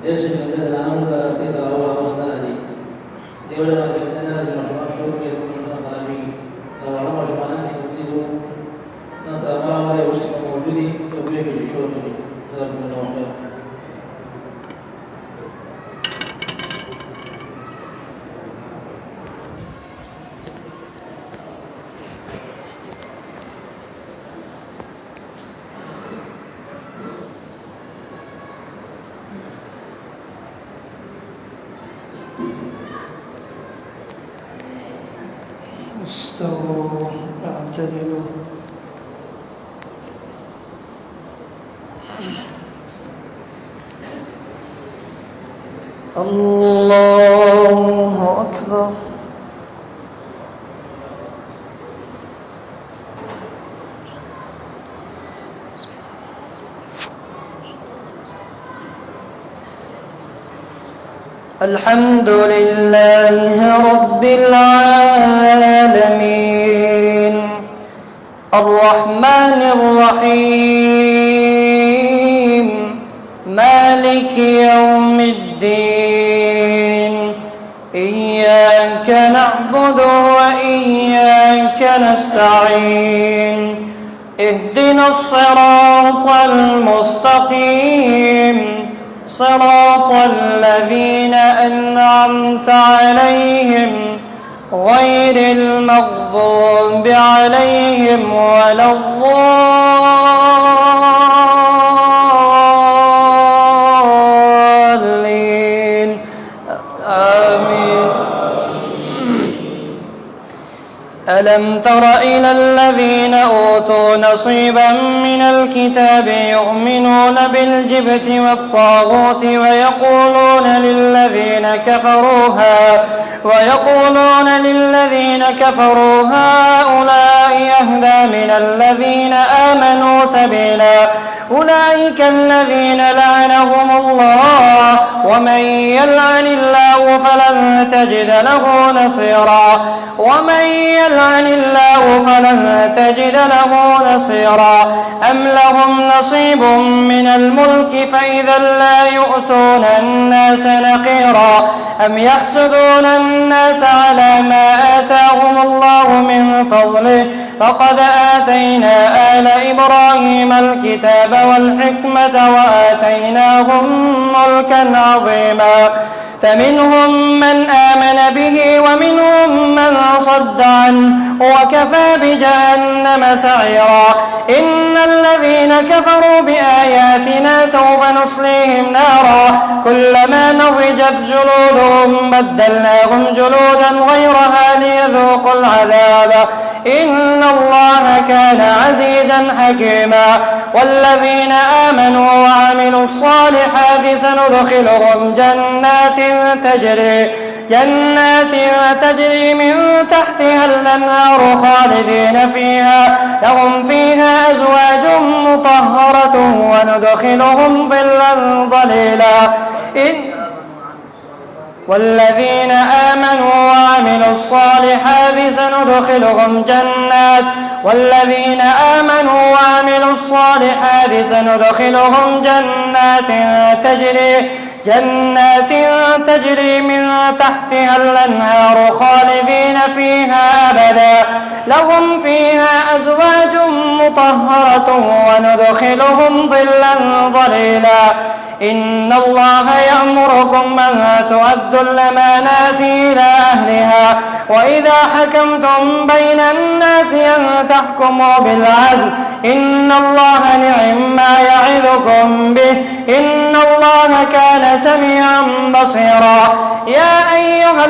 ದೇಶದ ಅನಾಹುತ ಅವಸ್ಥಾನದಲ್ಲಿ ದೇವರ ಶೋಭೆ وعلى مجموعات تبديل نصر أمام وسط موجود تبليغ الشروط ذلك من الواقع. استووا واعتدلوا. الله أكبر. الحمد لله رب العالمين الرحمن الرحيم مالك يوم الدين إياك نعبد وإياك نستعين اهدنا الصراط المستقيم صراط الذين أنعمت عليهم غير المغضوب عليهم ولا الضالين آمين. ألم تر إلى الذين أوتوا نصيبا من الكتاب يؤمنون بالجبت والطاغوت ويقولون للذين كفروا هؤلاء أهدى من الذين آمنوا سبيلا أولئك الذين لعنهم الله ومن يلعن الله فلن تجد له نصيرا أم لهم نصيب من الملك فإذا لا يؤتون الناس نقيرا أم يحسدون الناس على ما آتاهم الله من فضله فقد آتينا آل إبراهيم الكتاب والحكمة وآتيناهم ملكا عظيما فمنهم من آمن به ومنهم من صد عنه وكفى بجهنم سعيرا إن الذين كفروا بآياتنا سوف نصليهم نارا كلما نضجت جلودهم بدلناهم جلودا غيرها ليذوقوا العذاب إن الله كان عزيزا حكيما والذين آمنوا وعملوا الصالحات سندخلهم جنات تجري من تحتها الأنهار خالدين فيها لهم فيها أزواج مطهرة وندخلهم ظلا ظليلا والذين آمنوا وعملوا الصالحات سندخلهم جنات تجري من تحتها الأنهار خالدين فيها أبدا لهم فيها أزواج مطهرة وندخلهم ظلا ظليلا إن الله يأمركم أن تؤدوا الأمانات إلى أهلها وإذا حكمتم بين الناس أن تحكموا بالعدل إن الله نعم ما يعظكم به إن الله كان سميعا بصيرا يا أيها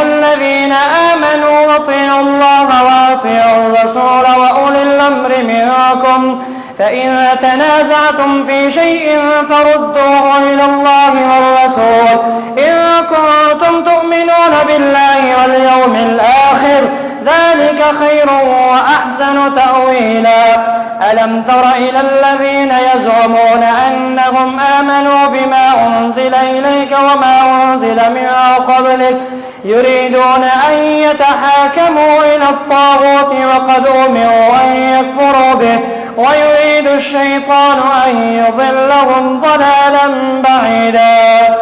الذين آمنوا أطيعوا الله وأطيعوا الرسول وأولي الأمر منكم فإن تنازعتم في شيء فردوه إلى الله والرسول إن كنتم تؤمنون بالله واليوم الآخر ذلك خير وأحسن تأويلا ألم تر إلى الذين يزعمون أنهم آمنوا بما أنزل إليك وما أنزل من قبلك يريدون أن يتحاكموا إلى الطاغوت وقد أمروا أن يكفروا به ويريد الشيطان أن يضلهم ضلالا بعيدا.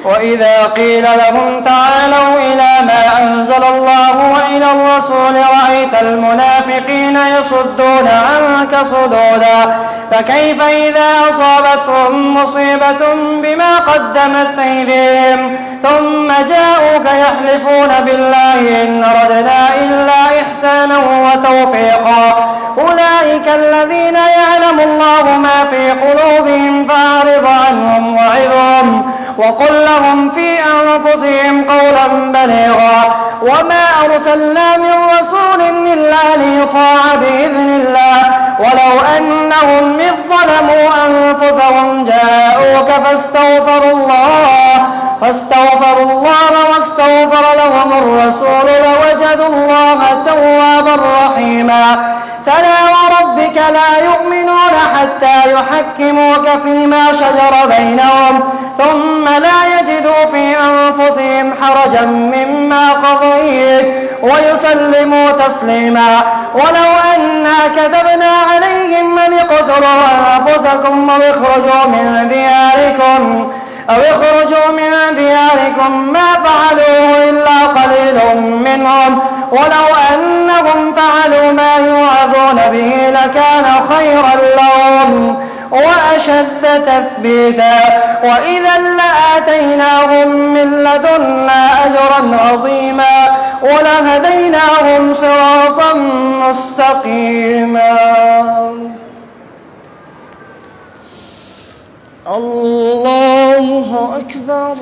وإذا قيل لهم تعالوا إلى ما أنزل الله وإلى الرسول رأيت المنافقين يصدون عنك صدودا فكيف إذا أصابتهم مصيبة بما قدمت أيديهم ثم جاءوك يحلفون بالله إن أردنا إلا إحسانا وتوفيقا أولئك الذين يعلم الله ما في قلوبهم فأعرض عنهم وعظهم وقل لهم في أنفسهم قولا بليغا وما أرسلنا من رسول إلا ليطاع بإذن الله ولو أنهم إذ ظلموا أنفسهم جاءوك فاستغفروا الله واستغفر لهم الرسول لوجدوا الله توابا رحيما فلا وربك لا يؤمنون حتى يحكموك فيما شجر بينهم ثم لا يجدوا في أنفسهم حرجا مما قضيت ويسلموا تسليما ولو أنا كتبنا عليهم أن اقتلوا أنفسكم أو اخرجوا من دياركم ما فعلوه إلا قليل منهم ولو أنهم فعلوا ما يوعظون به لكان خيرا لهم وأشد تثبيتا وإذا لآتيناهم من لدنا أجرا عظيما ولهديناهم صراطا مستقيما. الله أكبر.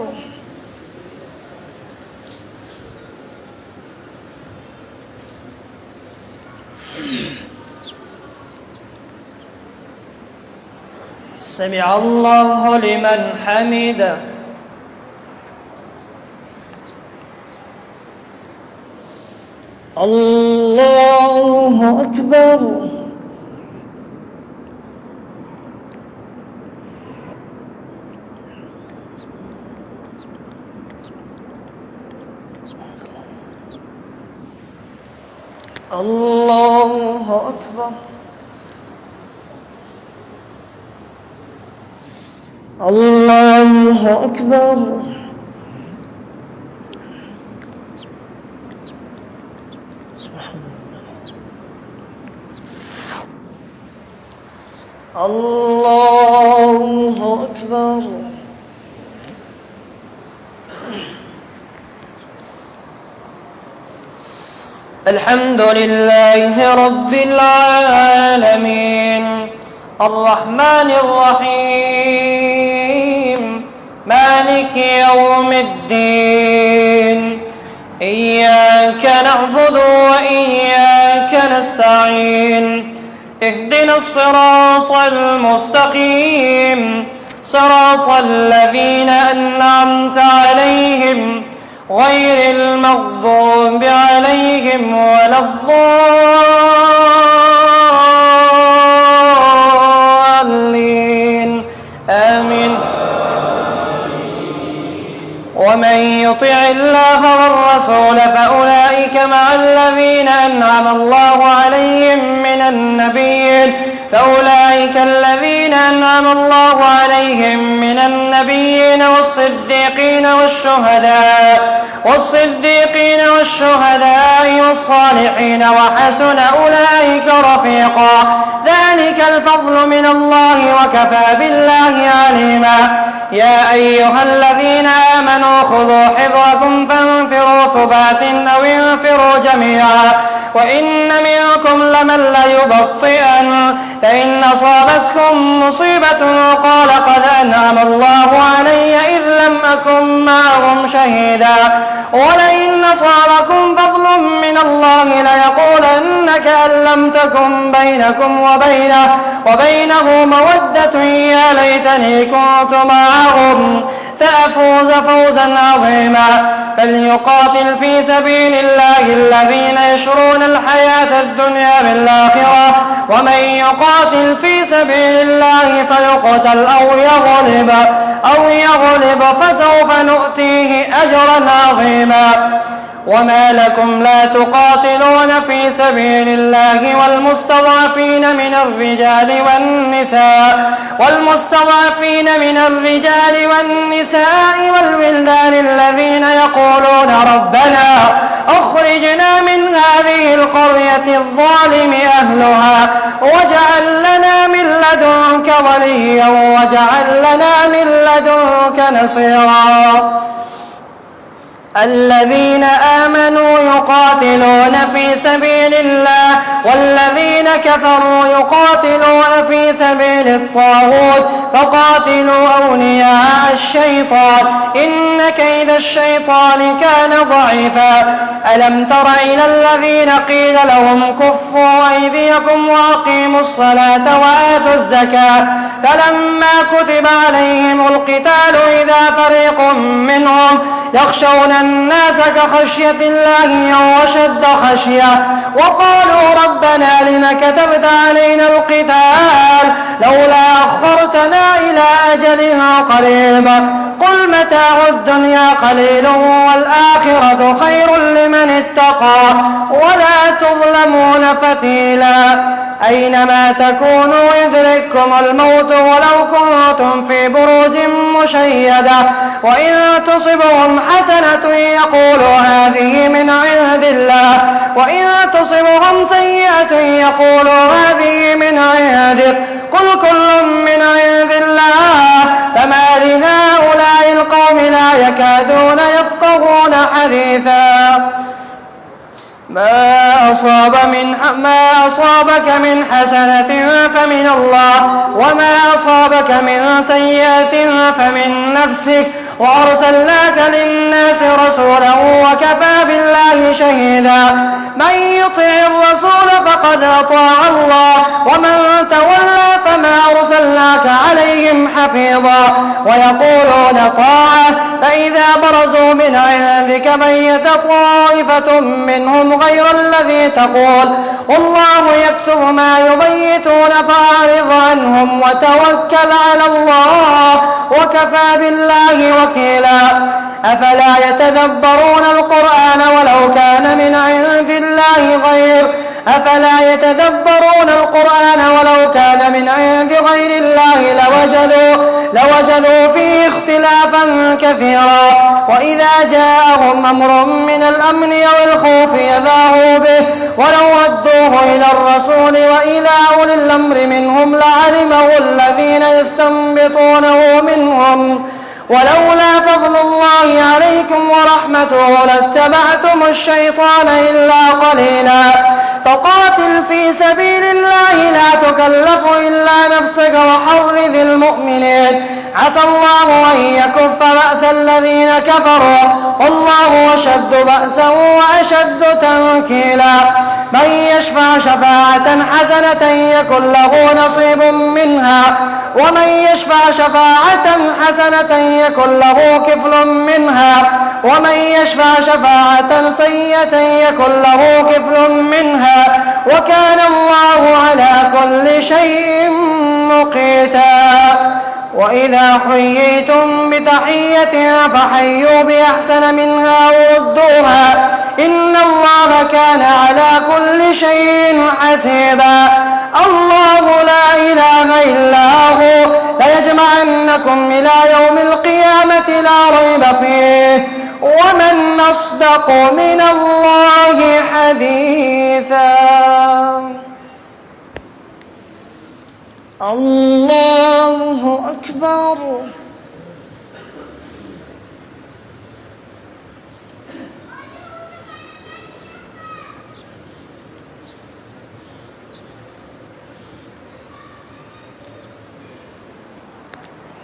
سمع الله لمن حمده. الله أكبر. الله أكبر. الله أكبر. الله أكبر. الحمد لله رب العالمين الرحمن الرحيم مالك يوم الدين إياك نعبد وإياك نستعين اهدنا الصراط المستقيم صراط الذين أنعمت عليهم غير المغضوب عليهم ولا الضالين آمين. ومن يطع الله والرسول فأولئك مع الذين أنعم الله عليهم من النبيين والصديقين والشهداء والصالحين وحسن أولئك رفيقا ذلك الفضل من الله وكفى بالله عليما. يا أيها الذين آمنوا خذوا حذركم فانفروا ثبات أو انفروا جميعا وإن منكم لمن ليبطئن فإن أصابتكم مصيبة قال قد أنعم الله علي إذ لم أكن معهم شهيدا ولئن أصابكم فضل من الله ليقولن كأن لم تكن بينكم وبينه مودة يا ليتني كنت معهم فأفوز فوزا عظيما. فليقاتل في سبيل الله الذين يشرون الحياة الدنيا بالآخرة ومن يقاتل في سبيل الله فيقتل أو يغلب فسوف نؤتيه أجرا عظيما. وما لكم لا تقاتلون في سبيل الله والمستضعفين من الرجال والنساء والولدان الذين يقولون ربنا أخرجنا من هذه القرية الظالم أهلها واجعل لنا من لدنك وليا واجعل لنا من لدنك نصيرا. الذين آمنوا يقاتلون في سبيل الله والذين كفروا يقاتلون في سبيل الطاغوت فقاتلوا أولياء الشيطان إن كيد الشيطان كان ضعيفا. ألم تر إلى الذين قيل لهم كفوا أيديكم وأقيموا الصلاة وآتوا الزكاة فلما كتب عليهم القتال إذا فريق منهم يخشون الناس كخشية الله أو أشد خشية وقالوا ربنا لم كتبت علينا القتال لولا أخرتنا إلى أجل قريب قل متاع الدنيا قليل والآخرة خير لمن اتقى ولا تظلمون فتيلا. أينما تكونوا يدرككم الموت ولو كنتم في بروج مشيدة وإن تصبهم حسنة يقولوا هذه من عند الله وإن تصبهم سيئة يقولوا هذه من عندك قل كل من عند الله فما لهؤلاء القوم لا يكادون يفقهون حديثا. ما أصابك من حسنة فمن الله وما أصابك من سيئة فمن نفسك وأرسلناك للناس رسولا وكفى بالله شهيدا. من يطع الرسول فقد أطاع الله ومن تولى فما أرسلناك عليهم حفيظا. ويقولون طاعة فإذا برزوا من عندك بيت طائفة منهم غير الذي تقول والله يكتب ما يبيتون فأعرض عنهم وتوكل على الله وكفى بالله وكيلا. أفلا يتدبرون القرآن ولو كان من عند غير الله لوجدوا فيه اختلافا كثيرا. وإذا جاءهم أمر من الأمن أو الخوف يذاعوا به ولو ردوه إلى الرسول وإلى أولي الأمر منهم لعلمه الذين يستنبطونه منهم ولولا فضل الله عليكم ورحمته لاتبعتم الشيطان إلا قليلا. فقاتل في سبيل الله لا تكلف إلا نفسك وحرض المؤمنين عسى الله أن يكف بأس الذين كفروا والله أشد بأسا وأشد تنكيلا. من يشفع شفاعة حسنة يكن له نصيب منها ومن يشفع شفاعة حسنة يكن له كفل منها ومن يشفع شفاعة سيئة يكن له كفل منها وكان الله على كل شيء مقيتا. وإذا حييتم بتحية فحيوا بأحسن منها وردوها إن الله كان على كل شيء حسيبا. الله لا إله إلا هو ليجمعنكم إلى يوم القيامة لا ريب فيه ومن أصدق من الله حديثا. الله أكبر.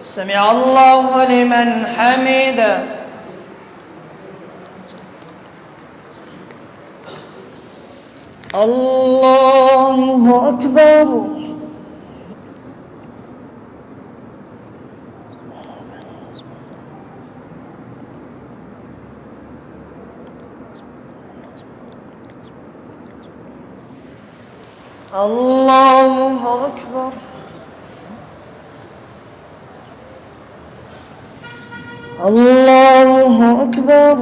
سمع الله لمن حمده. الله أكبر. الله أكبر. الله أكبر.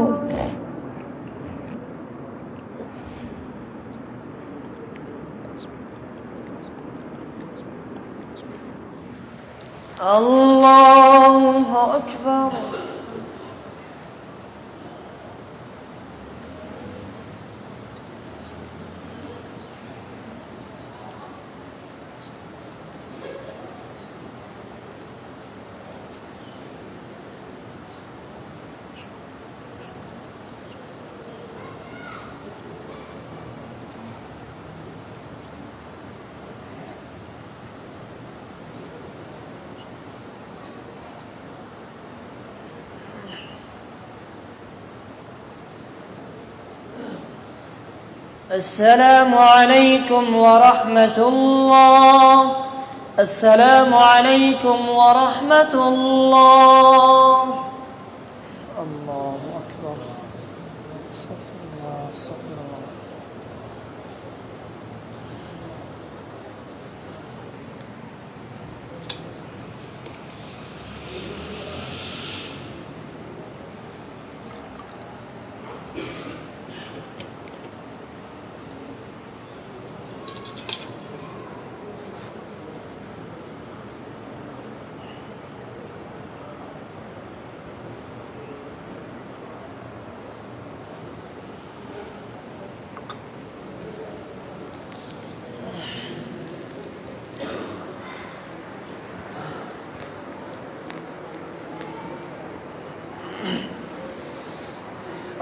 الله أكبر. السلام عليكم ورحمة الله. السلام عليكم ورحمة الله. الله أكبر. استغفر الله استغفر الله.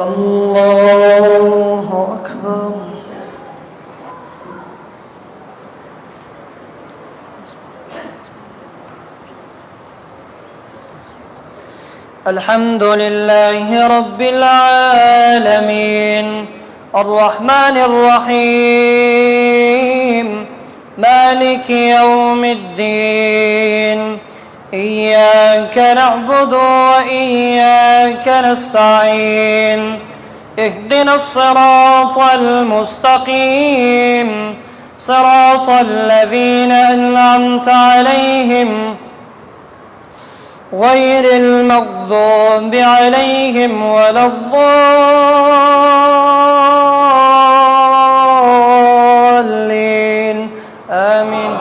الله أكبر. الحمد لله رب العالمين الرحمن الرحيم مالك يوم الدين إياك نعبد وإياك نستعين اهدنا الصراط المستقيم صراط الذين أنعمت عليهم غير المغضوب عليهم ولا الضالين آمين.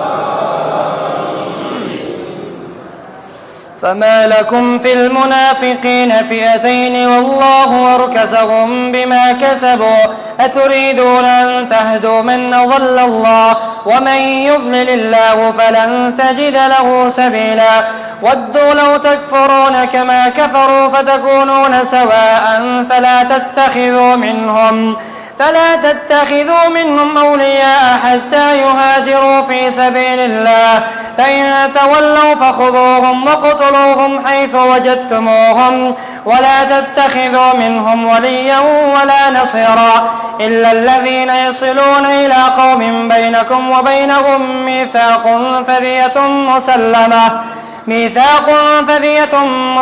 فما لكم في المنافقين فئتين والله أركسهم بما كسبوا أتريدون أن تهدوا من أضل الله ومن يضلل الله فلن تجد له سبيلا ودوا لو تكفرون كما كفروا فتكونون سواء فلا تتخذوا منهم أولياء حتى يهاجروا في سبيل الله فإن تولوا فخذوهم وقتلوهم حيث وجدتموهم ولا تتخذوا منهم وليا ولا نصيرا إلا الذين يصلون إلى قوم بينكم وبينهم ميثاق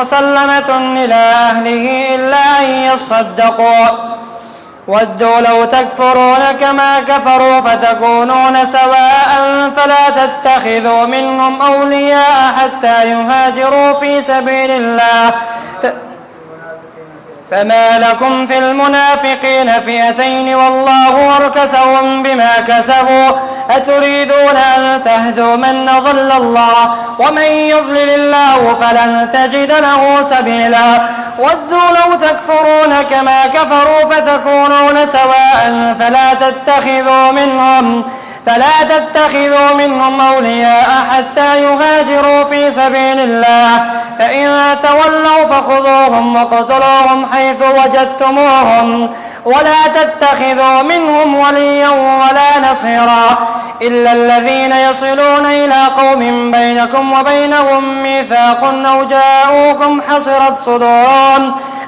مسلمة إلى أهله إلا أن يصدقوا ودوا لو تكفرون كما كفروا فتكونون سواء فلا تتخذوا منهم أولياء حتى يهاجروا في سبيل الله فما لكم في المنافقين فئتين والله أركسهم بما كسبوا أتريدون أن تهدوا من أضل الله ومن يضلل الله فلن تجد له سبيلا ودوا لو تكفرون كما كفروا فتكونون سواء فلا تتخذوا منهم أولياء حتى يهاجروا في سبيل الله فإن تولوا فخذوهم وقتلوهم حيث وجدتموهم ولا تتخذوا منهم وليا ولا نصيرا إلا الذين يصلون إلى قوم بينكم وبينهم ميثاق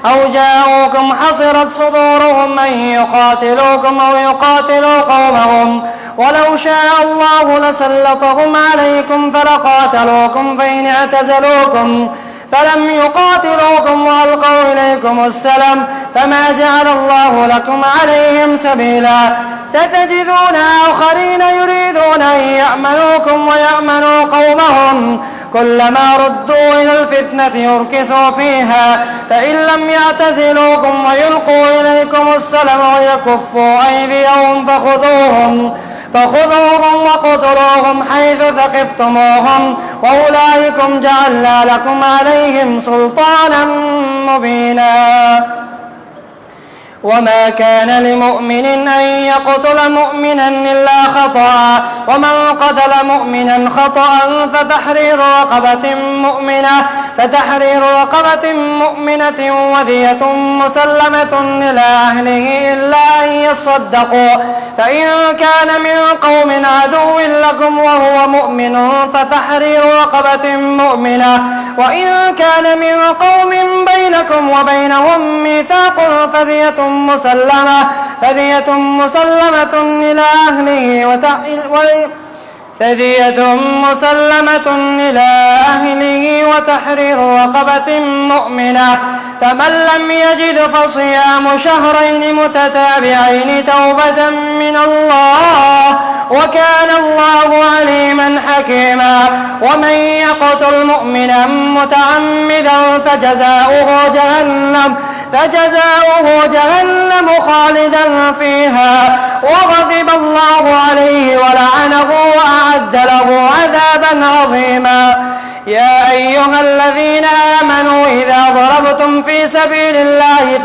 أو جاءوكم حصرت صدورهم أن يقاتلوكم أو يقاتلوا قومهم ولو شاء الله لسلطهم عليكم فلقاتلوكم فإن اعتزلوكم فلم يقاتلوكم وألقوا إليكم السلام فما جعل الله لكم عليهم سبيلا ستجدون آخرين يريدون أن يأمنوكم ويأمنوا قومهم كلما ردوا إلى الفتنة يركسوا فيها فإن لم يعتزلوكم ويلقوا إليكم السلام ويكفوا أيديهم فخذوهم وقتلوهم حيث ثقفتموهم وأولئكم جعلنا لكم عليهم سلطانا مبينا. وما كان لمؤمن أن يقتل مؤمنا إلا خطأ ومن قتل مؤمنا خطأ فتحرير رقبة مؤمنة ودية مسلمة إلى أهله إلا أن يصدقوا فإن كان من قوم عدو لكم وهو مؤمن فتحرير رقبة مؤمنة وإن كان من قوم بينكم وبينهم ميثاق فدية مسلمة إلى أهله وتحرير رقبة مؤمنة فمن لم يجد فصيام شهرين متتابعين توبة من الله وكان الله عليما حكيما. ومن يقتل مؤمنا متعمدا فجزاؤه جهنم خالدا فيها وغضب الله عليه ولعنه وأعد له عذابا عظيما. يا أيها الذين آمنوا إذا ضربتم في سبيل الله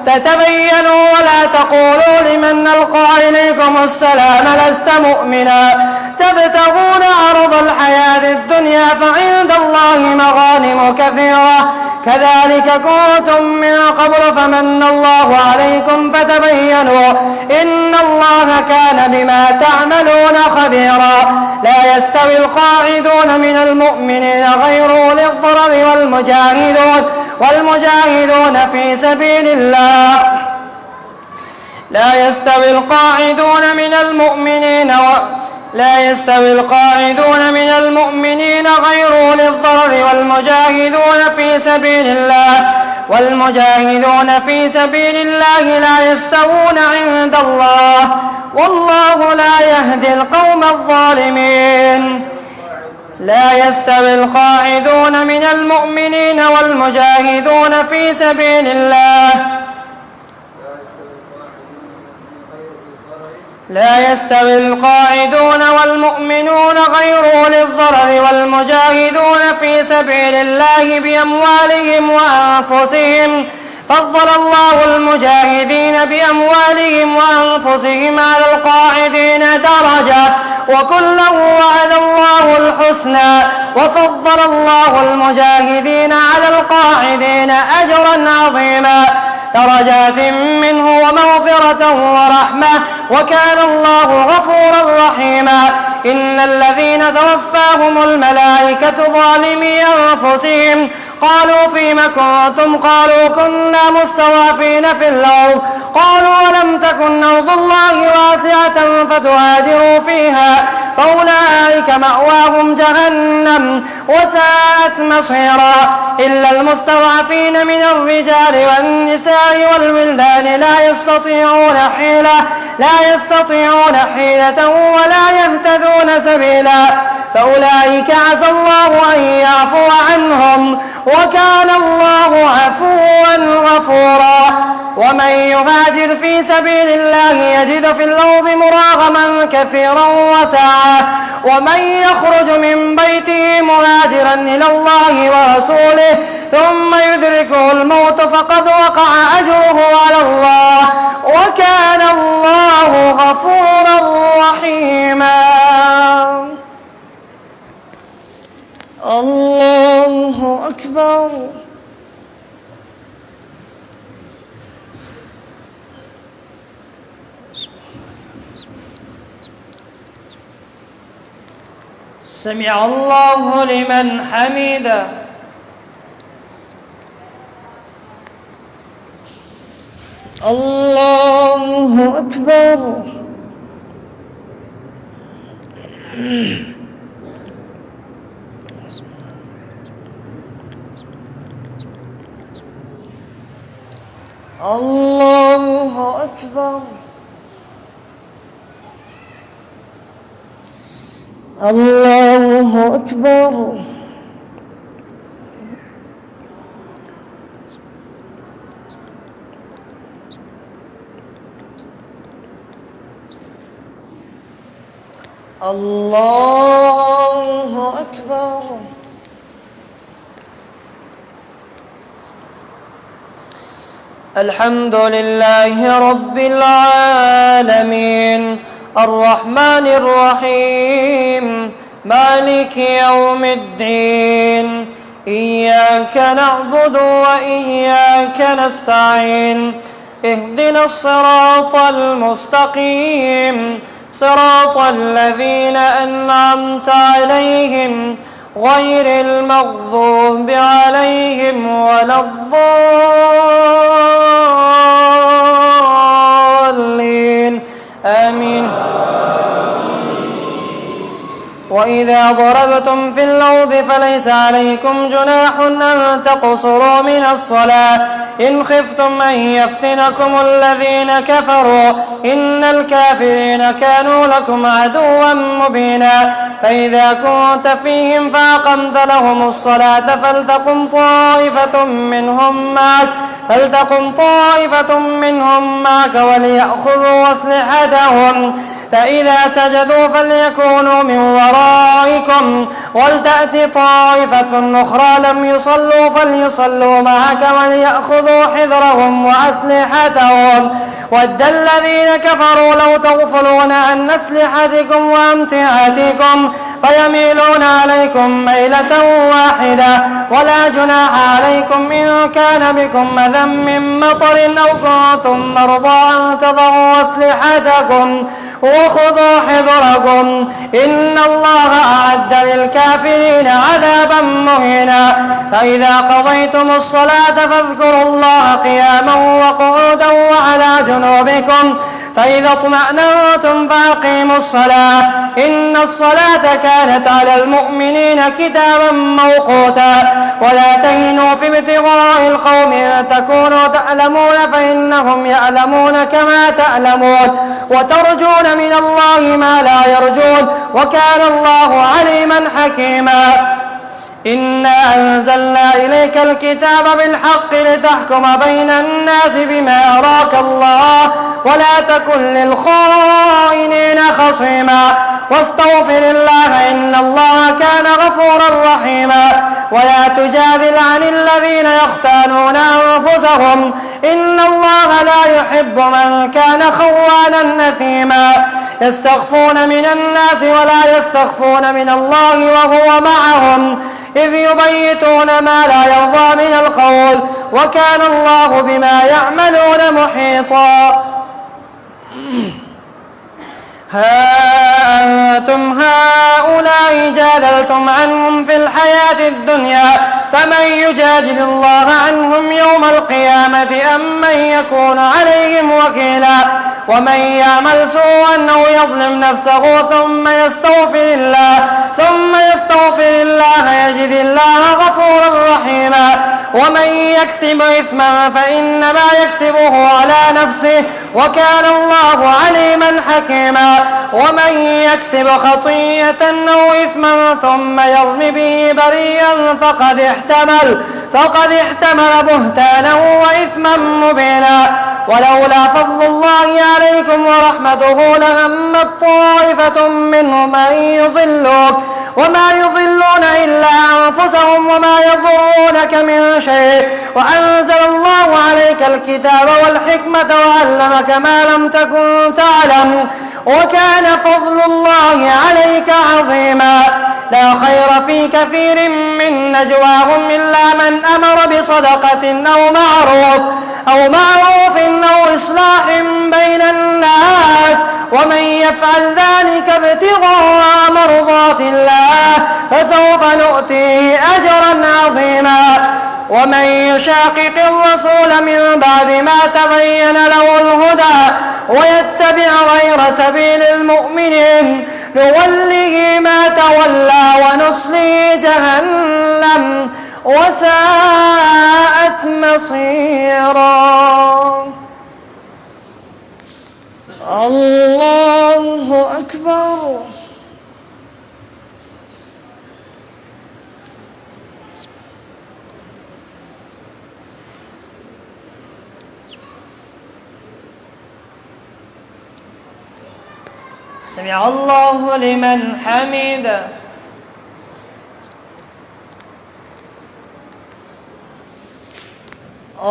فتبينوا ولا تقولوا لمن ألقى إليكم السلام لست مؤمنا تبتغون عرض الحياة الدنيا فعند الله مغانم كثيرة كذلك كنتم من قبل فمن الله عليكم فتبينوا إن الله كان بما تعملون خبيرا. لا يستوي القاعدون من المؤمنين غير أولي الضرر والمجاهدون في سبيل الله لا يستوي القاعدون من المؤمنين غير أولي الضرر والمجاهدون في سبيل الله لا يستوون عند الله والله لا يهدي القوم الظالمين. لا يستوي القاعدون من المؤمنين والمجاهدون في سبيل الله لا يستوي القاعدون والمؤمنون غير أولي الضرر والمجاهدون في سبيل الله بأموالهم وأنفسهم فضل الله المجاهدين بأموالهم وأنفسهم على القاعدين درجة وكلا وعد الله الحسنى وفضل الله المجاهدين على القاعدين أجرا عظيما درجات منه ومغفرة ورحمة وكان الله غفورا رحيما. إن الذين توفاهم الملائكة ظالمي أنفسهم قالوا فيم كنتم قالوا كنا مستضعفين في الأرض قالوا ولم تكن أرض الله واسعة فتهاجروا فيها فأولئك مأواهم جهنم وساءت مصيرا. إلا المستضعفين من الرجال والنساء والولدان لا يستطيعون حيلة ولا يهتدون سبيلا فأولئك عسى الله أن يعفو عنهم وكان الله عفوا غفورا. ومن يهاجر في سبيل الله يجد في الأرض مراغما كثيرا وسعة ومن يخرج من بيته مهاجرا إلى الله ورسوله ثم يدركه الموت فقد وقع أجره على الله وكان الله غفورا رحيما. الله أكبر. سمع الله لمن حمده. الله أكبر. الله أكبر. الله أكبر. الله أكبر. الحمد لله رب العالمين الرحمن الرحيم مالك يوم الدين إياك نعبد وإياك نستعين اهدنا الصراط المستقيم صراط الذين أنعمت عليهم غير المغضوب عليهم ولا الضالين آمين. وإذا ضربتم في الأرض فليس عليكم جناح أن تقصروا من الصلاة إن خفتم أن يفتنكم الذين كفروا إن الكافرين كانوا لكم عدوا مبينا. فإذا كنت فيهم فأقمت لهم الصلاة فلتقم طائفة منهم معك وليأخذوا أسلحتهم فإذا سجدوا فليكونوا من ورائكم ولتأت طائفة أخرى لم يصلوا فليصلوا معك وليأخذوا حذرهم وأسلحتهم ود الذين كفروا لو تغفلون عن أسلحتكم وأمتعتكم فيميلون عليكم ميلة واحدة ولا جناح عليكم إن كان بكم أذى من مطر أو كنتم مرضى أن تضعوا أسلحتكم وخذوا حذركم إن الله أعد للكافرين عذابا مهينا. فإذا قضيتم الصلاة فاذكروا الله قياما وقعودا وعلى جنوبكم فإذا اطمأننتم فأقيموا الصلاة إن الصلاة كانت على المؤمنين كتابا موقوتا. ولا تهنوا في ابتغاء القوم إن تكونوا تألمون فإنهم يألمون كما تألمون وترجون من الله ما لا يرجون وكان الله عليما حكيما. إنا أنزلنا إليك الكتاب بالحق لتحكم بين الناس بما أراك الله ولا تكن للخائنين خصيما واستغفر الله إن الله كان غفورا رحيما. ولا تجادل عن الذين يختانون أنفسهم إن الله لا يحب من كان خوانا أثيما. يستخفون من الناس ولا يستخفون من الله وهو معهم إذ يبيتون ما لا يرضى من القول وكان الله بما يعملون محيطا. ها أنتم هؤلاء جادلتم عنهم في الحياة الدنيا فمن يجادل الله عنهم يوم القيامة أم من يكون عليهم وكيلا. ومن يعمل سوءا أو يظلم نفسه ثم يستغفر الله يجد الله غفورا رحيما. ومن يكسب إثما فإنما يكسبه على نفسه وكان الله عليما حكيما. ومن يكسب خطيئة أو إثما ثم يرم به بريئا فقد احتمل بهتانا وإثما مبينا. ولولا فضل الله عليكم ورحمته لهمت طائفة منهم أن يضلوك وما يضلون إلا أنفسهم وما يضرونك من شيء وأنزل الله عليك الكتاب والحكمة وعلمك ما لم تكن تعلم وكان فضل الله عليك عظيما. لا خير في كثير من نجواهم إلا من أمر بصدقة أو معروف أو إصلاح بين الناس ومن يفعل ذلك ابتغاء مرضات الله فسوف نؤتيه أجرا عظيما. ومن يشاقق الرسول من بعد ما تبين له الهدى ويتبع غير سبيل المؤمنين نوله ما تولى ونصله جهنم وساءت مصيرا. الله أكبر. سمع الله لمن حمده.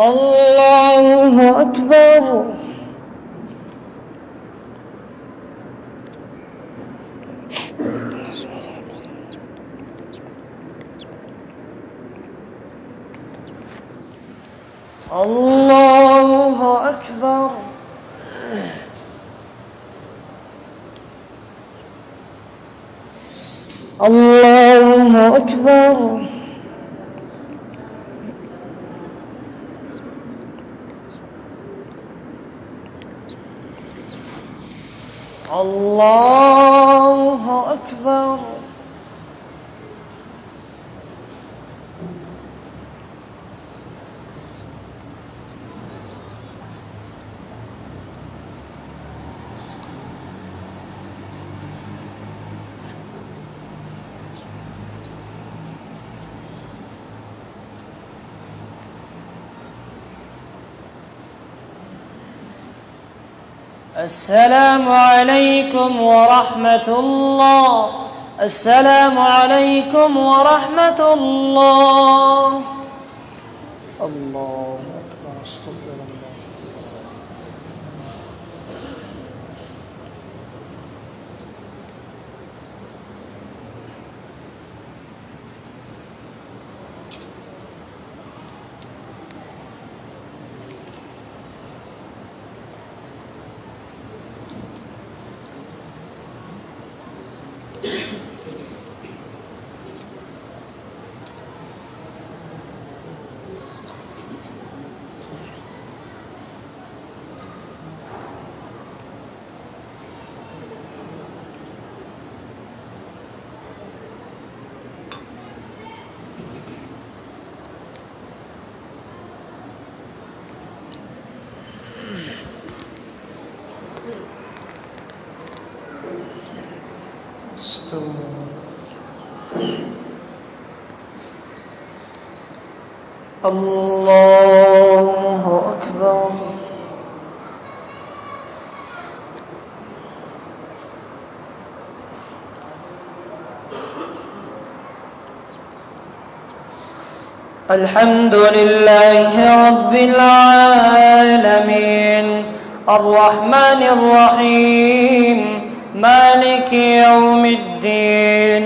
الله أكبر. الله أكبر. الله أكبر. الله أكبر. السلام عليكم ورحمة الله. السلام عليكم ورحمة الله. الله أكبر. استغفر الله. الله أكبر. الحمد لله رب العالمين الرحمن الرحيم مالك يوم الدين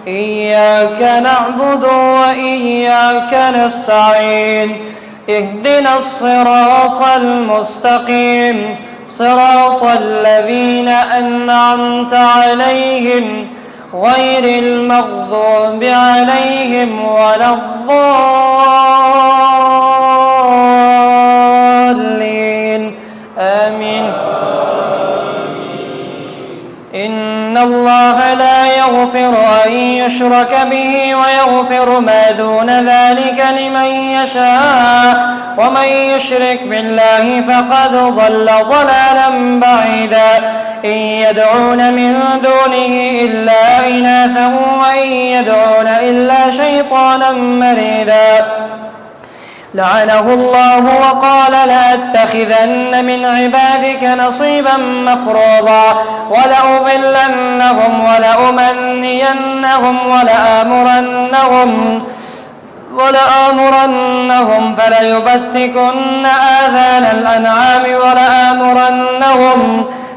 إياك نعبد وإياك نستعين اهدنا الصراط المستقيم صراط الذين أنعمت عليهم غير المغضوب عليهم ولا الضالين آمين. إن الله لا يغفر أن يشرك به ويغفر ما دون ذلك لمن يشاء ومن يشرك بالله فقد ضل ضلالا بعيدا. إن يدعون من دونه إلا إناثا وإن يدعون إلا شيطانا مريدا. لعنه الله وقال لأتخذن من عبادك نصيبا مفروضا ولأضلنهم ولأمنينهم ولآمرنهم فليبتكن آذان الأنعام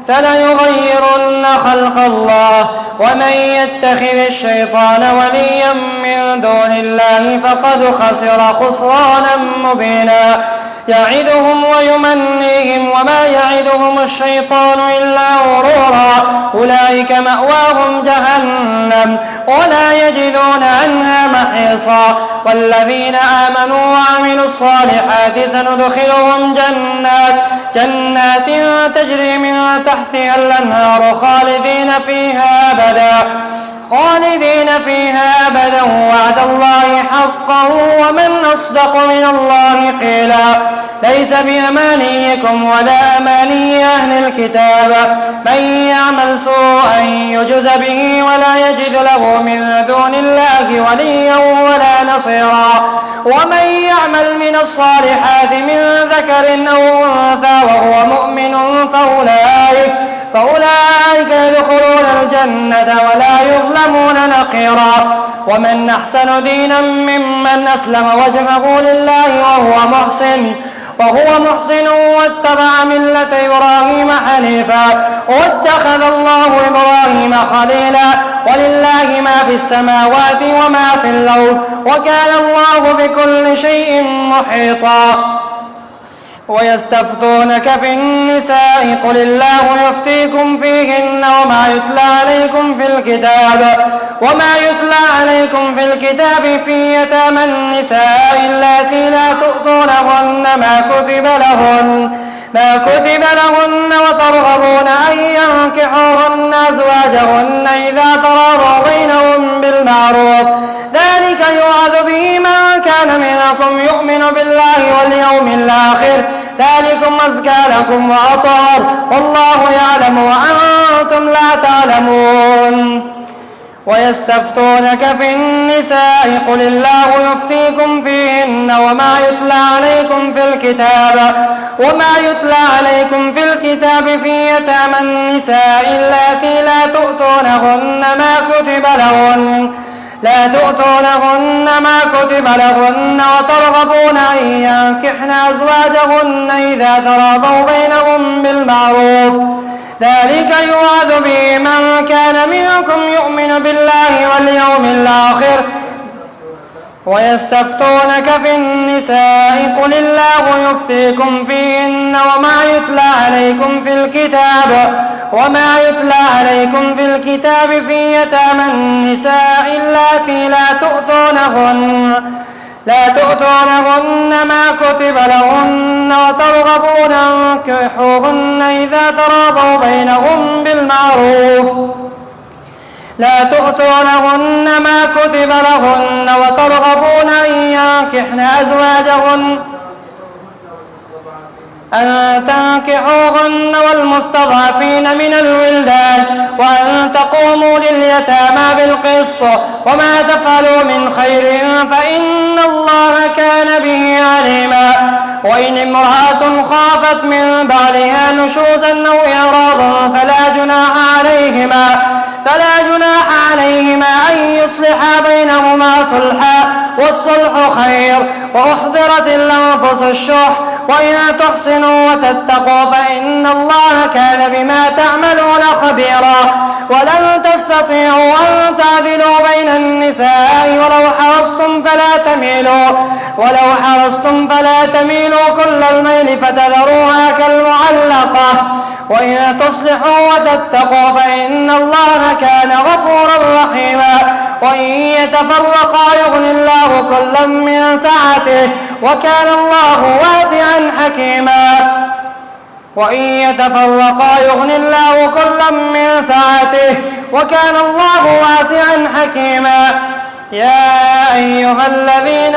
فليغيرن خلق الله ومن يتخذ الشيطان وليا من دون الله فقد خسر خسرانا مبينا. يعدهم ويمنيهم وما يعدهم الشيطان إلا غرورا. أولئك مأواهم جهنم ولا يجدون عنها محيصا. والذين آمنوا وعملوا الصالحات سندخلهم جنات تجري من تحتها الأنهار خالدين فيها أبدا وعد الله حقا ومن أصدق من الله قيلا. ليس بأمانيكم ولا أماني أهل الكتاب من يعمل سوءا يجز به ولا يجد له من دون الله وليا ولا نصيرا. ومن يعمل من الصالحات من ذكر أو أنثى وهو مؤمن فأولئك يدخلون الجنة ولا يظلمون نقيرا. ومن أحسن دينا ممن أسلم وجهه لله وهو محسن واتبع ملة إبراهيم حنيفا واتخذ الله إبراهيم خليلا. ولله ما في السماوات وما في الأرض وكان الله بكل شيء محيطا. ويستفتونك في النساء قل الله يفتيكم فيهن وما يتلى عليكم في الكتاب في يتامى النساء اللاتي لا تؤتونهن ما كتب لهن وترغبون أن ينكحوهن أزواجهن إذا تراضوا بينهم بالمعروف ذلك يوعظ به من كان منكم يؤمن بالله واليوم الآخر ذلكم أزكى لكم وأطهر والله يعلم وأنتم لا تعلمون. ويستفتونك في النساء قل الله يفتيكم فيهن وما يتلى عليكم في الكتاب في يتامى النساء اللاتي لا تؤتونهن ما كتب لهن وترغبون أن ينكحن أزواجهن إذا تراضوا بينهم بالمعروف ذلك يوعظ به من كان منكم يؤمن بالله واليوم الآخر. ويستفتونك في النساء قل الله يفتيكم فيهن وما يتلى عليكم في الكتاب في يتامى النساء اللاتي لا تؤتونهن ما كتب لهن وترغبون أن تنكحوهن إذا تراضوا بينهم بالمعروف وترغبون أن ينكحن أزواجهن أن تنكحوهن والمستضعفين من الولدان وأن تقوموا لليتامى بالقسط وما تفعلوا من خير فإن الله كان به عليما. وإن امرأة خافت من بعلها نشوزا أو إعراضا فلا جناح عليهما أن يصلحا بينهما صلحا والصلح خير وأحضرت الأنفس الشح وإن تحسنوا وتتقوا فإن الله كان بما تعملون خبيرا. ولن تستطيعوا أن تعدلوا بين النساء ولو حرصتم فلا تميلوا كل الميل فتذروها كالمعلقة. وإن تصلحوا وتتقوا فإن الله كان غفورا رحيما. وإن يتفرقا يغن الله كلا من سعته وكان الله واسعا حكيما. يا أيها الذين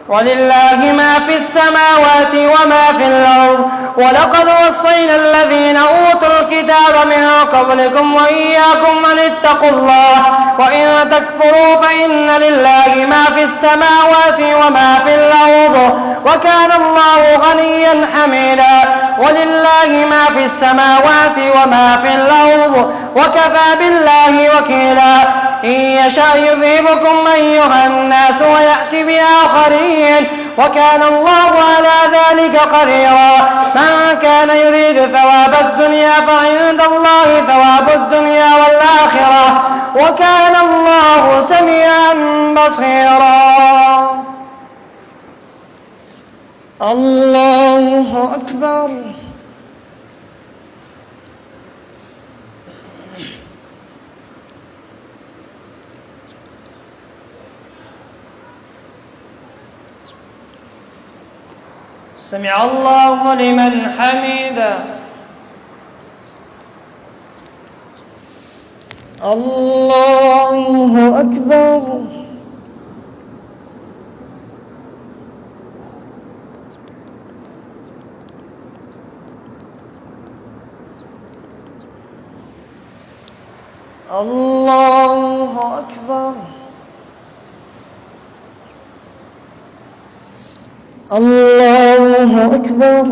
ولله ما في السماوات وما في الأرض ولقد وصينا الذين أوتوا الكتاب من قبلكم وإياكم أن اتقوا الله وإن تكفروا فإن لله ما في السماوات وما في الأرض وكان الله غنيا حميدا. ولله ما في السماوات وما في الأرض وكفى بالله وكيلا. إن يشأ يذهبكم أيها الناس ويأتي بآخرين وكان الله على ذلك قديرا. من كان يريد ثواب الدنيا فعند الله ثواب الدنيا والآخرة وكان الله سميعا بصيرا. الله أكبر. سمع الله لمن حمده. الله أكبر. الله أكبر. الله أكبر.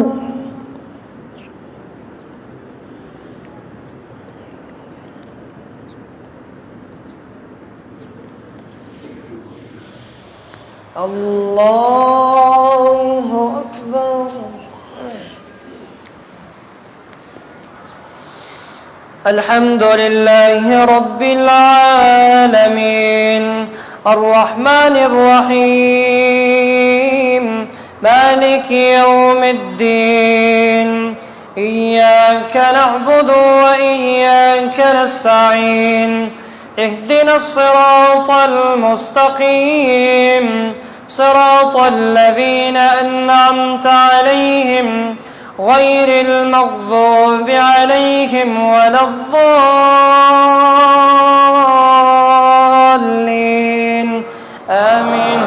الله أكبر. الحمد لله رب العالمين الرحمن الرحيم مالك يوم الدين إياك نعبد وإياك نستعين اهدنا الصراط المستقيم صراط الذين أنعمت عليهم غير المغضوب عليهم ولا الضالين آمين.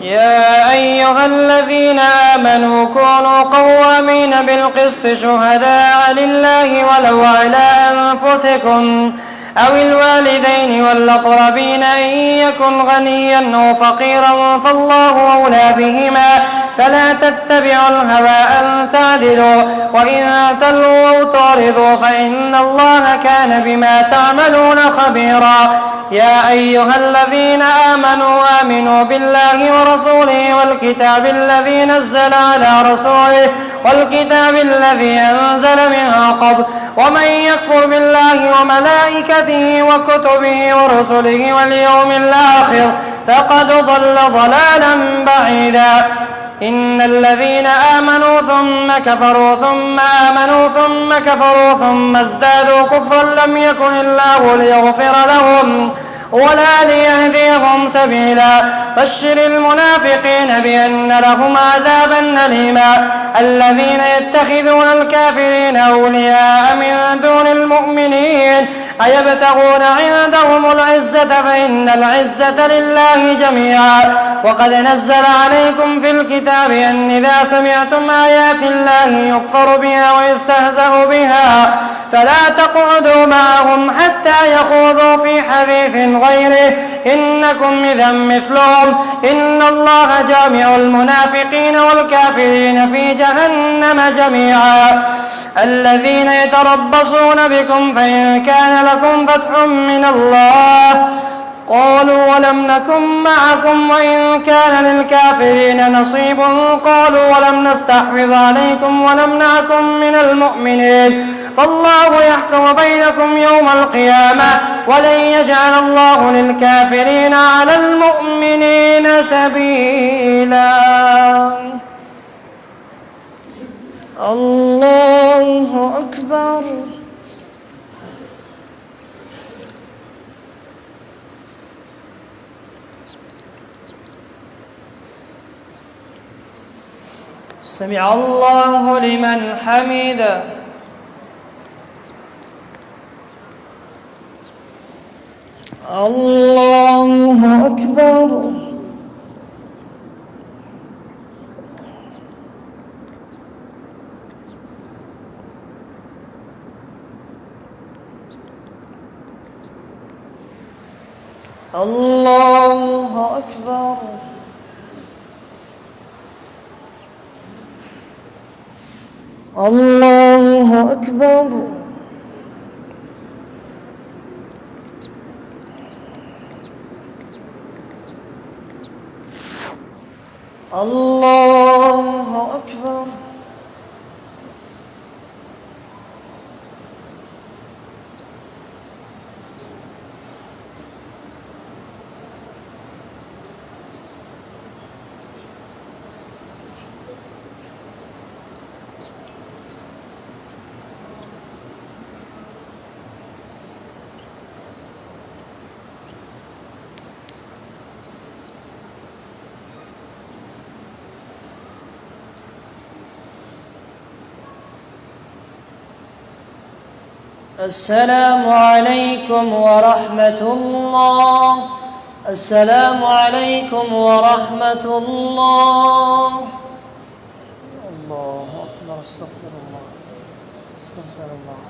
يا أيها الذين آمنوا كونوا قوامين بالقسط شهداء لله ولو على أنفسكم أو الوالدين والأقربين إن يكن غنيا أو فقيرا فالله أولى بهما فلا تتبعوا الهوى أن تعدلوا وإن تلووا أو تعرضوا فإن الله كان بما تعملون خبيرا. يا أيها الذين آمنوا بالله ورسوله والكتاب الذي نزل على رسوله والكتاب الذي أنزل من قبل ومن يكفر بالله وملائكته وكتبه ورسله واليوم الآخر فقد ضل ضلالا بعيدا. إن الذين آمنوا ثم كفروا ثم آمنوا ثم كفروا ثم ازدادوا كفرا لم يكن الله ليغفر لهم ولا ليهديهم سبيلا. بشر المنافقين بأن لهم عذابا أليما. الذين يتخذون الكافرين أولياء من دون المؤمنين أيبتغون عندهم العزة فإن العزة لله جميعا. وقد نزل عليكم في الكتاب أن إذا سمعتم آيات الله يكفر بها ويستهزأ بها فلا تقعدوا معهم حتى يخوضوا في حديث غيره إنكم إذا مثلهم إن الله جامع المنافقين والكافرين في جهنم جميعا. الذين يتربصون بكم فإن كان لكم فتح من الله قالوا ولم نكن معكم وإن كان للكافرين نصيب قالوا ولم نستحوذ عليكم ونمنعكم من المؤمنين فالله يحكم بينكم يوم القيامة ولن يجعل الله للكافرين على المؤمنين سبيلا. الله أكبر. سمع الله لمن حمده. الله أكبر. الله أكبر. الله أكبر. الله أكبر. السلام عليكم ورحمة الله. السلام عليكم ورحمة الله. الله أكبر. استغفر الله. استغفر الله.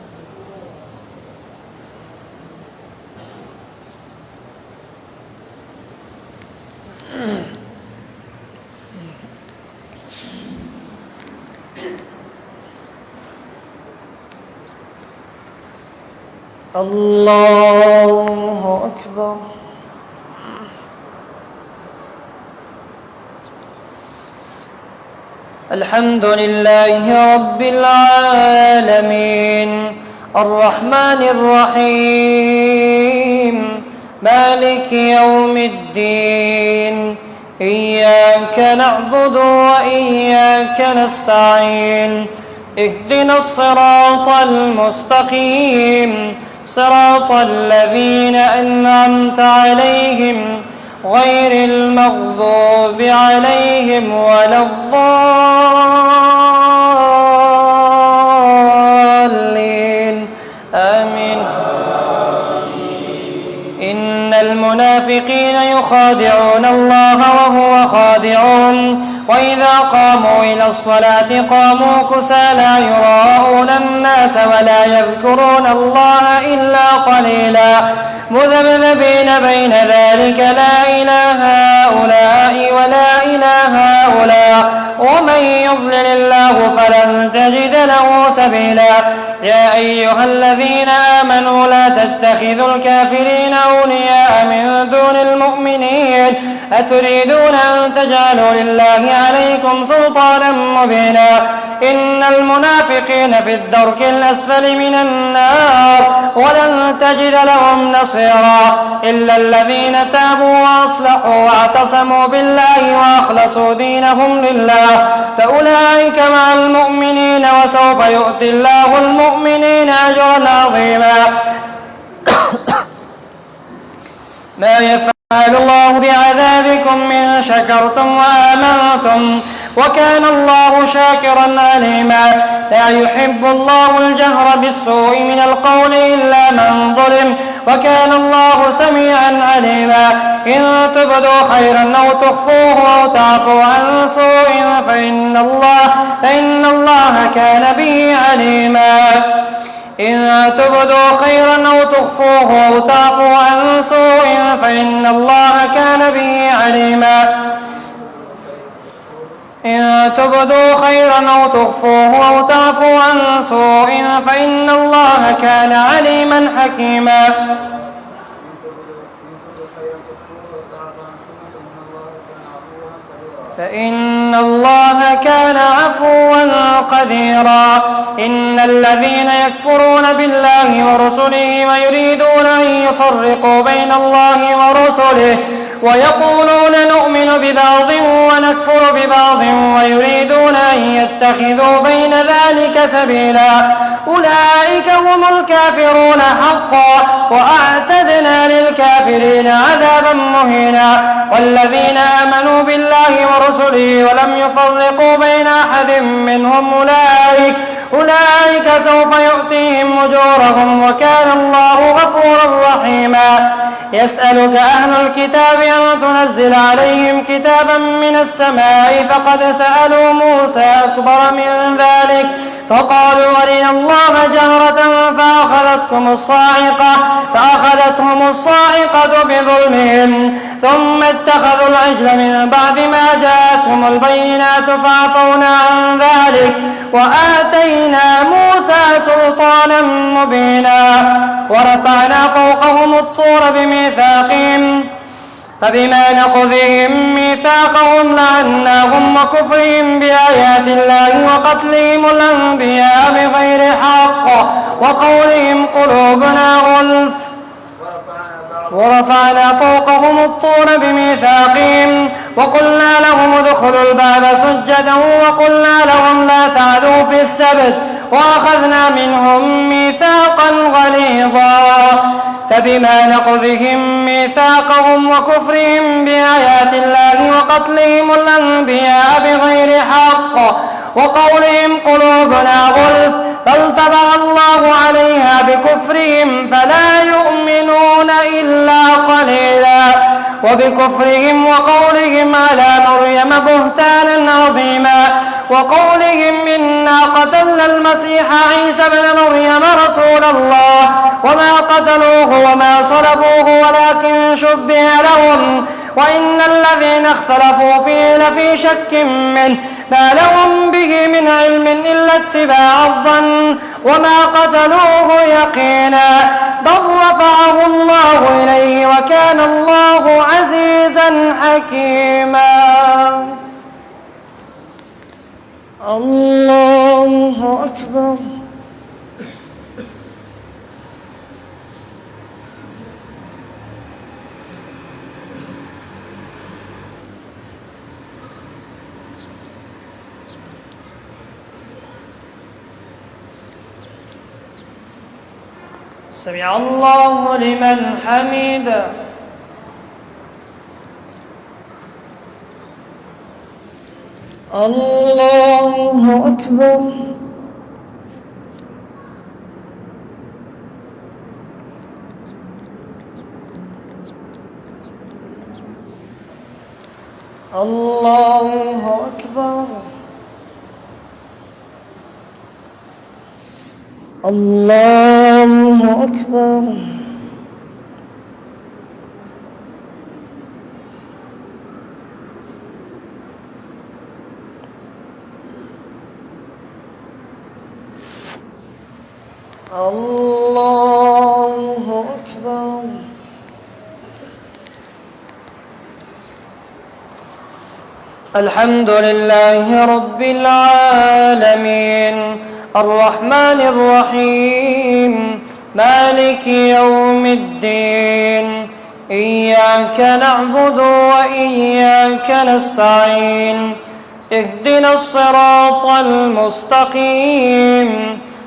الله أكبر. الحمد لله رب العالمين الرحمن الرحيم مالك يوم الدين إياك نعبد وإياك نستعين اهدنا الصراط المستقيم صراط الذين أنعمت عليهم غير المغضوب عليهم ولا الضالين آمين. إن المنافقين يخادعون الله وهو خادعهم وإذا قاموا إلى الصلاة قاموا كسالى يراءون الناس ولا يذكرون الله إلا قليلا مذبذبين بين ذلك لا إله هؤلاء ولا إله هؤلاء ومن يضلل الله فلن تجد له سبيلا. يا أيها الذين آمنوا لا تتخذوا الكافرين أولياء من دون المؤمنين أتريدون أن تجعلوا لله عليكم سلطانا مبينا. إن المنافقين في الدرك الأسفل من النار ولن تجد لهم نصيرا إلا الذين تابوا وأصلحوا واعتصموا بالله وأخلصوا دينهم لله فأولئك مع المؤمنين وسوف يؤتي الله المؤمنين أجرا عظيما. ما يفعل الله بعذابكم من شكرتم وآمنتم وكان الله شاكرا عليما. لا يحب الله الجهر بالسوء من القول إلا من ظلم وكان الله سميعا عليما. إن تبدوا خيرا أو تخفوه أو تعفوا عن سوء فإن الله كان به عليما. إن تبدوا خيرا أو تخفوه أو تعفوا عن سوء فإن الله كان به عليما. إن تبدوا خيرا أو تخفوه أو تعفوا عن سوء فإن الله كان عليما حكيما. فإن الله كان عفوا قديرا. إن الذين يكفرون بالله ورسله ويريدون أن يفرقوا بين الله ورسله ويقولون نؤمن ببعض ونكفر ببعض ويريدون أن يتخذوا بين ذلك سبيلا أولئك هم الكافرون حقا وأعتدنا للكافرين عذابا مهينا. والذين آمنوا بالله ورسله ولم يفرقوا بين أحد منهم أولئك سوف يؤتيهم أجورهم وكان الله غفورا رحيما. يسألك أهل الكتاب أن تنزل عليهم كتابا من السماء فقد سألوا موسى أكبر من ذلك فقالوا أرنا الله جهرة فأخذتهم الصاعقة بظلمهم ثم اتخذوا العجل من بعد ما جاءتهم البينات فعفونا عن ذلك وآتينا موسى سلطانا مبينا. ورفعنا فوقهم الطور بميثاقهم فبما نقضهم ميثاقهم لعناهم وكفرهم بآيات الله وقتلهم الأنبياء بغير حق وقولهم قلوبنا غلف. ورفعنا فوقهم الطور بميثاقهم وقلنا لهم ادخلوا الباب سجدا وقلنا لهم لا تعدوا في السبت وأخذنا منهم ميثاقا غليظا. فبما نقضهم ميثاقهم وكفرهم بآيات الله وقتلهم الأنبياء بغير حق وقولهم قلوبنا غلف بل طبع الله عليها بكفرهم فلا يؤمنون إلا قليلا. وبكفرهم وقولهم على مريم بهتانا عظيما وقولهم إنا قتلنا المسيح عيسى ابن مريم رسول الله وما قتلوه وما صلبوه ولكن شبه لهم وإن الذين اختلفوا فيه لفي شك منه ما لهم به من علم إلا اتباع الظن وما قتلوه يقينا بل رفعه الله إليه وكان الله عزيزا حكيما. الله أكبر. سمع الله لمن حمده. الله أكبر. الله أكبر. الله أكبر. الله أكبر. الحمد لله رب العالمين الرحمن الرحيم مالك يوم الدين إياك نعبد وإياك نستعين اهدنا الصراط المستقيم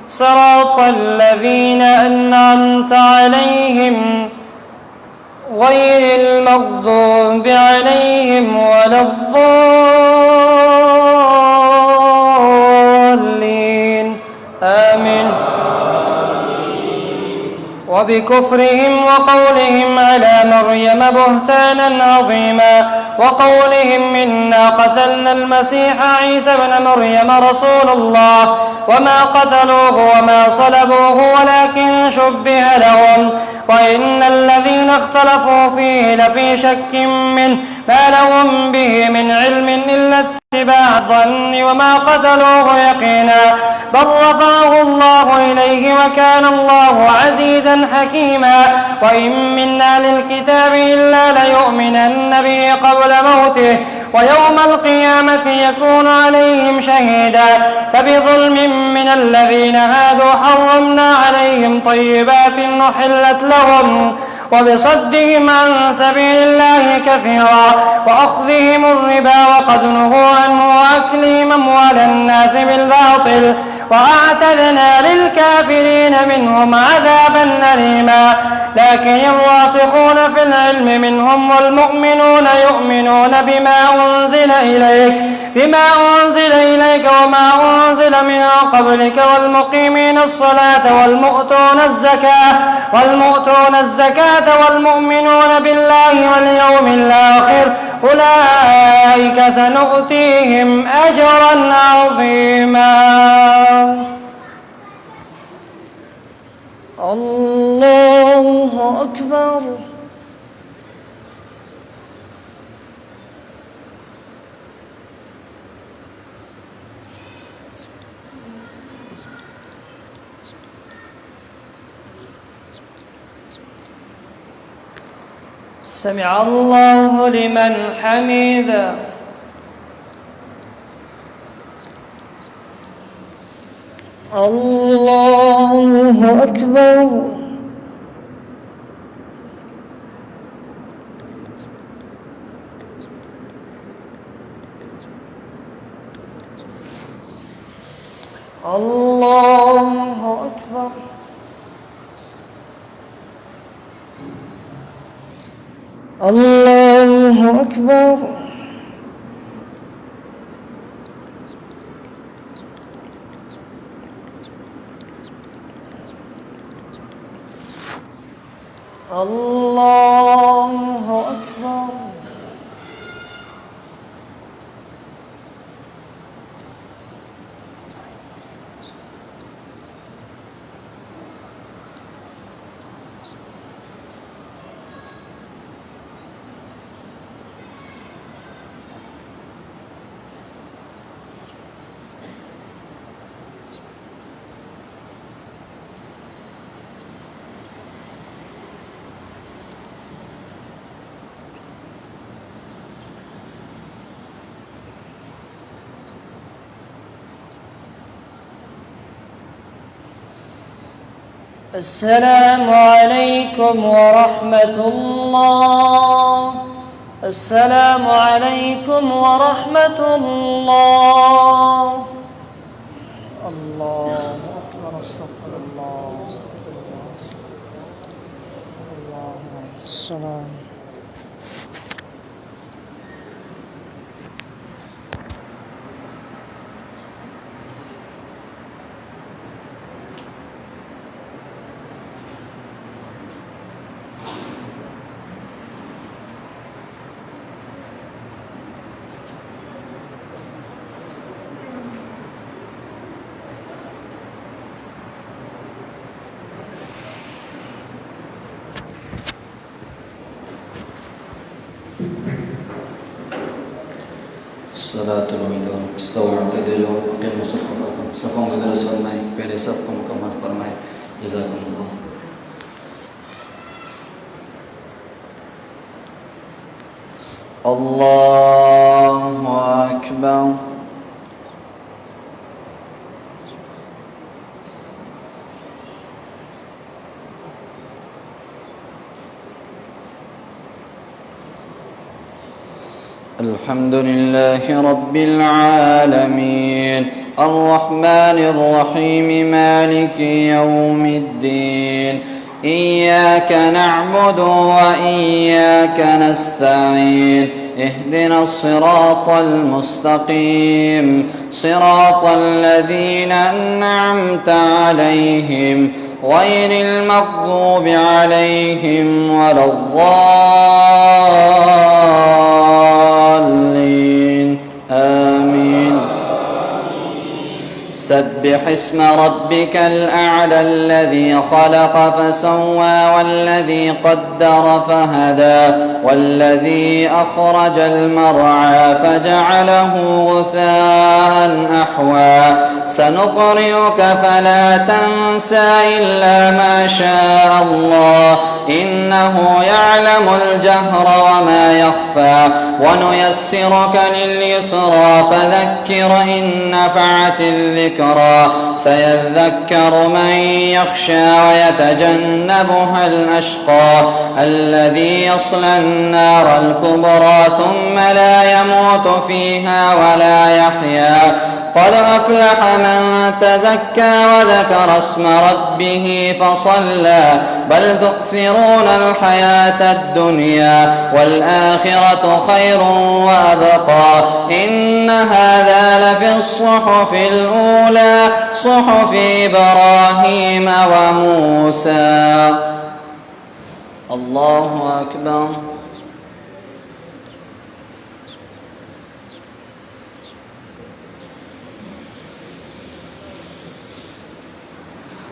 صراط الذين أنعمت عليهم غير المغضوب عليهم ولا الضالين آمين. وبكفرهم وقولهم على مريم بهتانا عظيما وقولهم إنا قتلنا المسيح عيسى ابن مريم رسول الله وما قتلوه وما صلبوه ولكن شبه لهم وإن الذين اختلفوا فيه لفي شك منه ما لهم به من علم إلا اتباع الظن وما قتلوه يقينا بل رفعه الله إليه وكان الله عزيزا حكيما. وإن من أهل الكتاب إلا ليؤمنن به قبل موته ويوم القيامة يكون عليهم شهيدا. فبظلم من الذين هادوا حرمنا عليهم طيبات أحلت لهم وبصدهم عن سبيل الله كثيرا وأخذهم الربا وقد نهوا عنه وأكلهم أموال الناس بالباطل وأعتدنا للكافرين منهم عذابا أليما. لكن الراسخون في العلم منهم والمؤمنون يؤمنون بما أنزل إليك وما أنزل من قبلك والمقيمين الصلاة والمؤتون الزكاة والمؤمنون بالله واليوم الآخر أولئك سنؤتيهم أجرا عظيما. الله أكبر. سمع الله لمن حمده. الله أكبر. الله أكبر. الله أكبر. الله أكبر. السلام عليكم ورحمة الله. السلام عليكم ورحمة الله. الله أكبر. استغفر الله. استغفر الله. الله السلام. صلاة الوداع. استووا اعتدلوا أقيموا صفوفكم. صفوं का दरस फरमाएं, पहले सफ को मुकम्मल फरमाएं. जज़ाकुमुल्लाह. अल्लाहु अकबर. الحمد لله رب العالمين الرحمن الرحيم مالك يوم الدين إياك نعبد وإياك نستعين اهدنا الصراط المستقيم صراط الذين أنعمت عليهم غير المغضوب عليهم ولا الضالين آمين. سبح اسم ربك الأعلى الذي خلق فسوى والذي قدر فهدى والذي أخرج المرعى فجعله غثاء أحوى سنقرئك فلا تنسى إلا ما شاء الله إنه يعلم الجهر وما يخفى ونيسرك لليسرى فذكر إن نفعت الذكرى سيذكر من يخشى ويتجنبها الأشقى الذي يصلى النار الكبرى ثم لا يموت فيها ولا يحيا قد أفلح من تزكى وذكر اسم ربه فصلى بل تؤثرون الحياة الدنيا والآخرة خير وأبقى إن هذا لفي الصحف الأولى صحف إبراهيم وموسى. الله أكبر.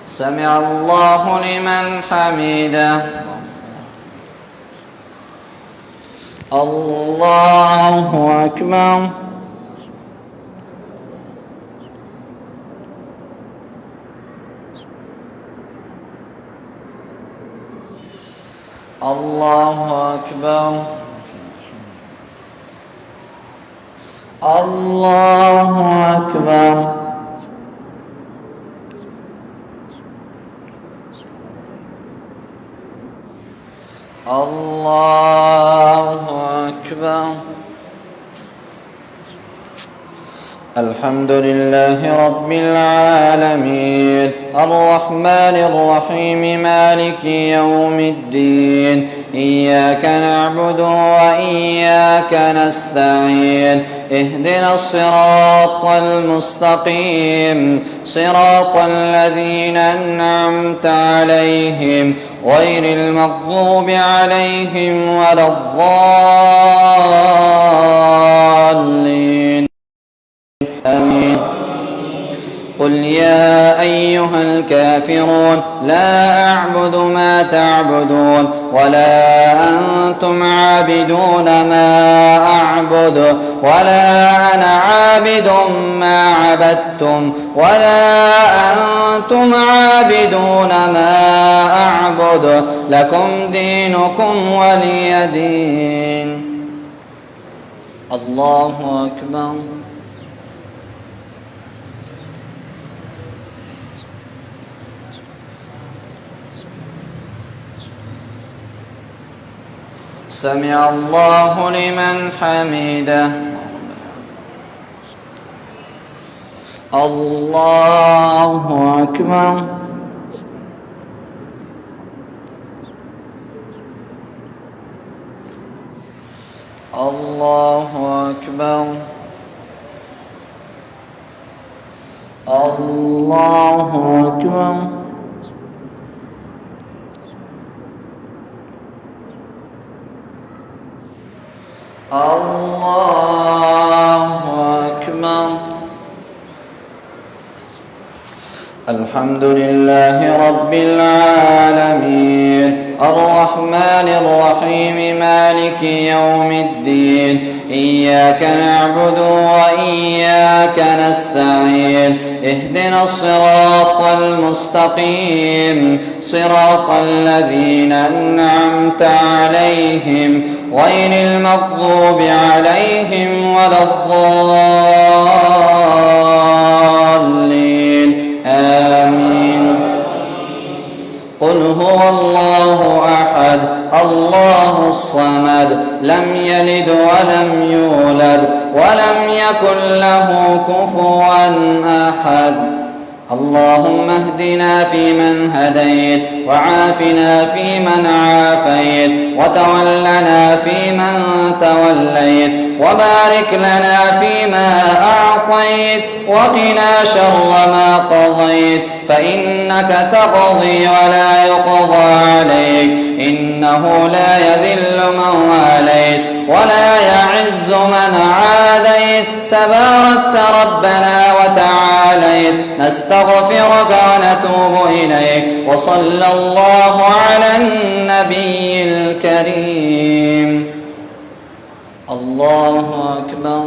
سمع الله لمن حمده. الله أكبر. الله أكبر. الله أكبر. الله أكبر. الحمد لله رب العالمين الرحمن الرحيم مالك يوم الدين إياك نعبد وإياك نستعين اهدنا الصراط المستقيم صراط الذين أنعمت عليهم غير المغضوب عليهم ولا الضالين آمين. قل يا أيها الكافرون لا أعبد ما تعبدون ولا أنتم عابدون ما أعبد ولا أنا عابد ما عبدتم ولا أنتم عابدون ما أعبد لكم دينكم ولي دين. الله أكبر. سمع الله لمن حمده. الله أكبر. الله أكبر. الله أكبر. الله أكبر. الحمد لله رب العالمين الرحمن الرحيم مالك يوم الدين إياك نعبد وإياك نستعين اهدنا الصراط المستقيم صراط الذين أنعمت عليهم غير المغضوب عليهم ولا الضالين آمين. قل هو الله أحد الله الصمد لم يلد ولم يولد ولم يكن له كفوا أحد. اللهم اهدنا فيمن هديت وعافنا فيمن عافيت وتولنا فيمن توليت وبارك لنا فيما أعطيت وقنا شر ما قضيت فإنك تقضي ولا يقضى عليك إنه لا يذل من واليت ولا يعز من عاديت تباركت ربنا وتعاليت. نستغفرك ونتوب إليك وصلى الله على النبي الكريم. الله أكبر.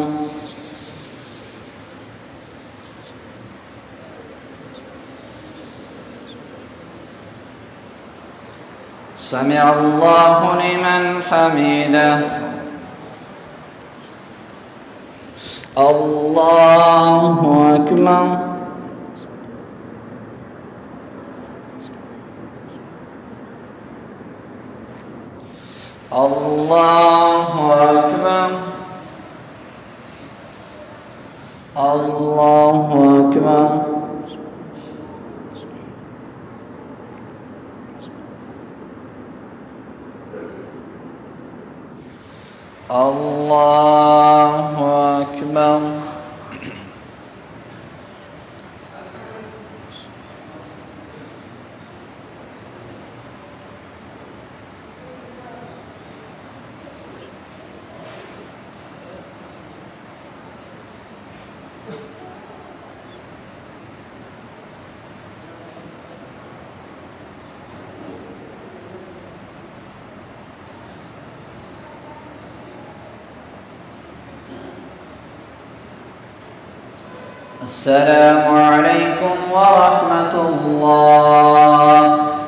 سمع الله لمن حمده. الله أكبر. الله أكبر. الله أكبر. الله أكبر. السلام عليكم ورحمة الله.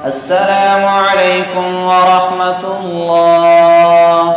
السلام عليكم ورحمة الله.